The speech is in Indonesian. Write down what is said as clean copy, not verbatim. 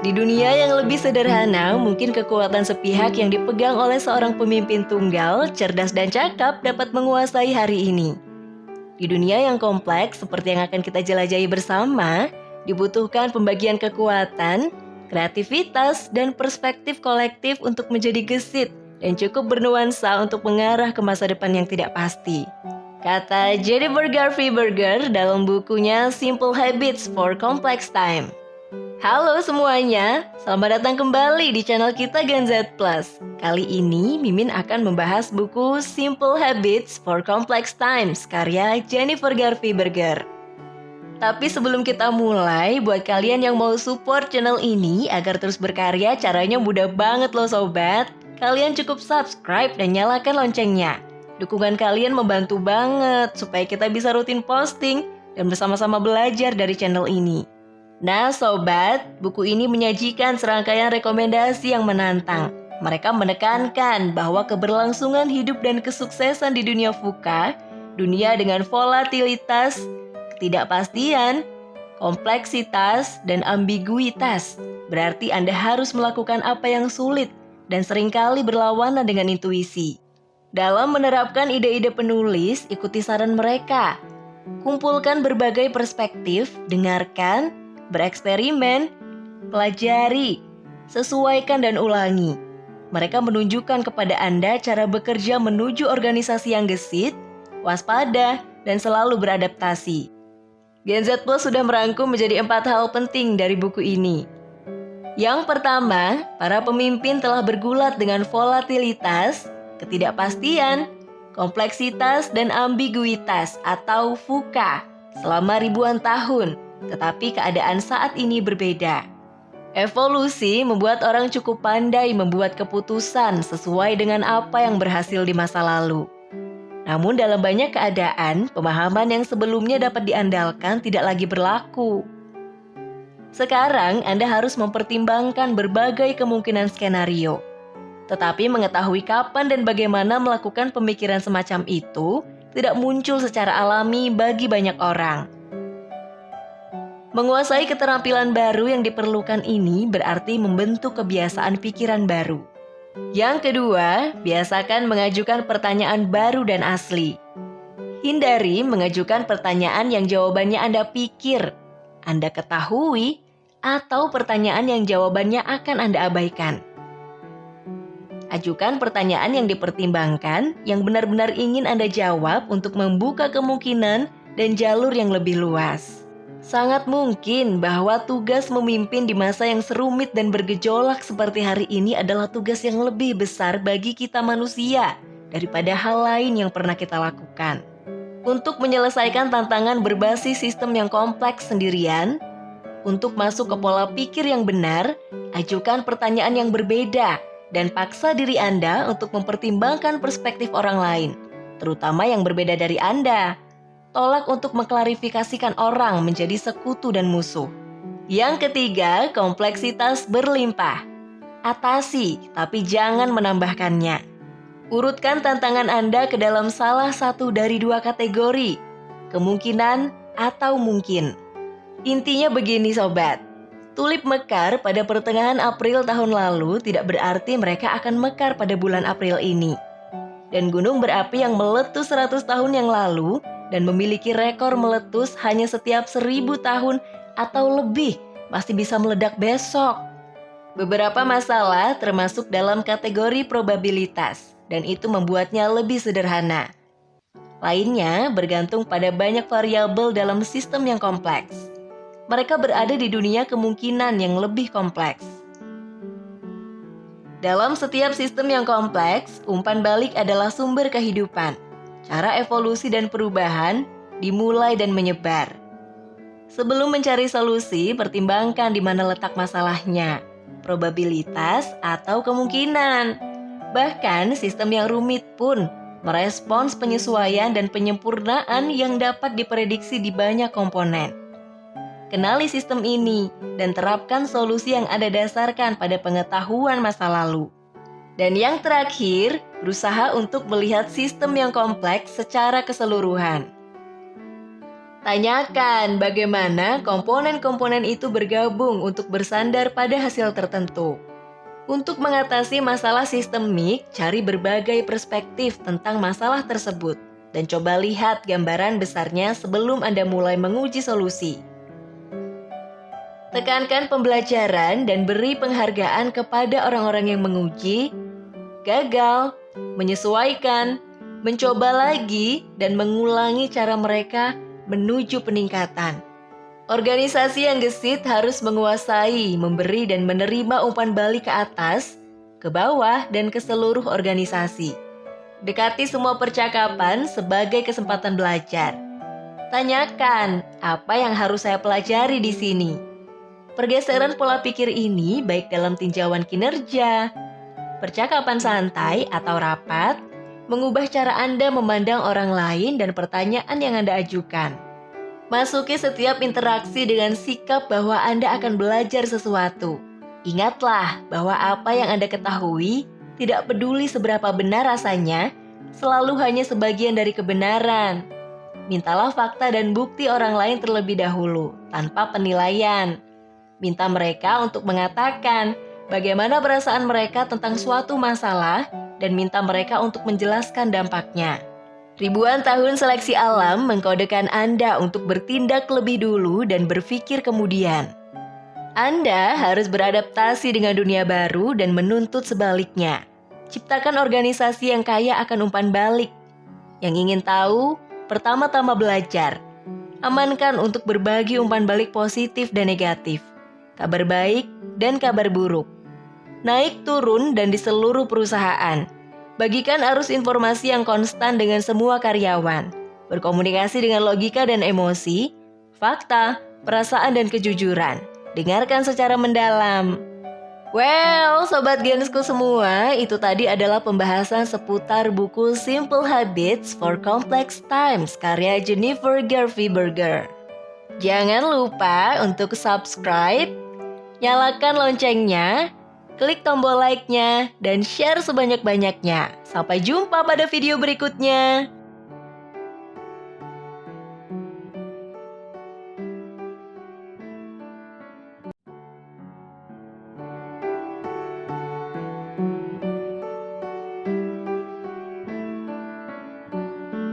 Di dunia yang lebih sederhana, mungkin kekuatan sepihak yang dipegang oleh seorang pemimpin tunggal, cerdas dan cakap dapat menguasai hari ini. Di dunia yang kompleks seperti yang akan kita jelajahi bersama, dibutuhkan pembagian kekuatan, kreativitas, dan perspektif kolektif untuk menjadi gesit dan cukup bernuansa untuk mengarah ke masa depan yang tidak pasti. Kata Jennifer Garvey Berger dalam bukunya Simple Habits for Complex Time. Halo semuanya, selamat datang kembali di channel kita Gen Z Plus. Kali ini Mimin akan membahas buku Simple Habits for Complex Times karya Jennifer Garvey Berger. Tapi sebelum kita mulai, buat kalian yang mau support channel ini agar terus berkarya, caranya mudah banget loh sobat. Kalian cukup subscribe dan nyalakan loncengnya. Dukungan kalian membantu banget supaya kita bisa rutin posting dan bersama-sama belajar dari channel ini. Nah sobat, buku ini menyajikan serangkaian rekomendasi yang menantang. Mereka menekankan bahwa keberlangsungan hidup dan kesuksesan di dunia VUCA, dunia dengan volatilitas, ketidakpastian, kompleksitas, dan ambiguitas, berarti Anda harus melakukan apa yang sulit dan seringkali berlawanan dengan intuisi. Dalam menerapkan ide-ide penulis, ikuti saran mereka. Kumpulkan berbagai perspektif, dengarkan, bereksperimen, pelajari, sesuaikan dan ulangi. Mereka menunjukkan kepada Anda cara bekerja menuju organisasi yang gesit, waspada, dan selalu beradaptasi. Gen Z Plus sudah merangkum menjadi 4 hal penting dari buku ini. Yang pertama, para pemimpin telah bergulat dengan volatilitas, ketidakpastian, kompleksitas, dan ambiguitas atau VUCA selama ribuan tahun. Tetapi keadaan saat ini berbeda. Evolusi membuat orang cukup pandai membuat keputusan sesuai dengan apa yang berhasil di masa lalu. Namun dalam banyak keadaan, pemahaman yang sebelumnya dapat diandalkan tidak lagi berlaku. Sekarang Anda harus mempertimbangkan berbagai kemungkinan skenario. Tetapi mengetahui kapan dan bagaimana melakukan pemikiran semacam itu tidak muncul secara alami bagi banyak orang. Menguasai keterampilan baru yang diperlukan ini berarti membentuk kebiasaan pikiran baru. Yang kedua, biasakan mengajukan pertanyaan baru dan asli. Hindari mengajukan pertanyaan yang jawabannya Anda pikir, Anda ketahui, atau pertanyaan yang jawabannya akan Anda abaikan. Ajukan pertanyaan yang dipertimbangkan, yang benar-benar ingin Anda jawab untuk membuka kemungkinan dan jalur yang lebih luas. Sangat mungkin bahwa tugas memimpin di masa yang serumit dan bergejolak seperti hari ini adalah tugas yang lebih besar bagi kita manusia daripada hal lain yang pernah kita lakukan. Untuk menyelesaikan tantangan berbasis sistem yang kompleks sendirian, untuk masuk ke pola pikir yang benar, ajukan pertanyaan yang berbeda dan paksa diri Anda untuk mempertimbangkan perspektif orang lain, terutama yang berbeda dari Anda. Tolak untuk mengklarifikasikan orang menjadi sekutu dan musuh. Yang ketiga, kompleksitas berlimpah. Atasi, tapi jangan menambahkannya. Urutkan tantangan Anda ke dalam salah satu dari 2 kategori, kemungkinan atau mungkin. Intinya begini sobat, tulip mekar pada pertengahan April tahun lalu tidak berarti mereka akan mekar pada bulan April ini. Dan gunung berapi yang meletus 100 tahun yang lalu dan memiliki rekor meletus hanya setiap 1000 tahun atau lebih masih bisa meledak besok. Beberapa masalah termasuk dalam kategori probabilitas dan itu membuatnya lebih sederhana. Lainnya bergantung pada banyak variabel dalam sistem yang kompleks. Mereka berada di dunia kemungkinan yang lebih kompleks. Dalam setiap sistem yang kompleks, umpan balik adalah sumber kehidupan. Cara evolusi dan perubahan dimulai dan menyebar. Sebelum mencari solusi, pertimbangkan di mana letak masalahnya, probabilitas atau kemungkinan. Bahkan sistem yang rumit pun merespons penyesuaian dan penyempurnaan yang dapat diprediksi di banyak komponen. Kenali sistem ini dan terapkan solusi yang Anda dasarkan pada pengetahuan masa lalu. Dan yang terakhir, berusaha untuk melihat sistem yang kompleks secara keseluruhan. Tanyakan bagaimana komponen-komponen itu bergabung untuk bersandar pada hasil tertentu. Untuk mengatasi masalah sistemik, cari berbagai perspektif tentang masalah tersebut dan coba lihat gambaran besarnya sebelum Anda mulai menguji solusi. Tekankan pembelajaran dan beri penghargaan kepada orang-orang yang menguji, gagal, menyesuaikan, mencoba lagi, dan mengulangi cara mereka menuju peningkatan. Organisasi yang gesit harus menguasai, memberi dan menerima umpan balik ke atas, ke bawah, dan ke seluruh organisasi. Dekati semua percakapan sebagai kesempatan belajar. Tanyakan, apa yang harus saya pelajari di sini? Pergeseran pola pikir ini baik dalam tinjauan kinerja, percakapan santai atau rapat, mengubah cara Anda memandang orang lain dan pertanyaan yang Anda ajukan. Masuki setiap interaksi dengan sikap bahwa Anda akan belajar sesuatu. Ingatlah bahwa apa yang Anda ketahui, tidak peduli seberapa benar rasanya, selalu hanya sebagian dari kebenaran. Mintalah fakta dan bukti orang lain terlebih dahulu, tanpa penilaian. Minta mereka untuk mengatakan bagaimana perasaan mereka tentang suatu masalah dan minta mereka untuk menjelaskan dampaknya. Ribuan tahun seleksi alam mengkodekan Anda untuk bertindak lebih dulu dan berpikir kemudian. Anda harus beradaptasi dengan dunia baru dan menuntut sebaliknya. Ciptakan organisasi yang kaya akan umpan balik. Yang ingin tahu, pertama-tama belajar. Amankan untuk berbagi umpan balik positif dan negatif. Kabar baik dan kabar buruk. Naik turun dan di seluruh perusahaan. Bagikan arus informasi yang konstan dengan semua karyawan. Berkomunikasi dengan logika dan emosi, fakta, perasaan dan kejujuran. Dengarkan secara mendalam. Well, Sobat Gensku semua, itu tadi adalah pembahasan seputar buku Simple Habits for Complex Times karya Jennifer Garvey Berger. Jangan lupa untuk subscribe, nyalakan loncengnya, klik tombol like-nya, dan share sebanyak-banyaknya. Sampai jumpa pada video berikutnya.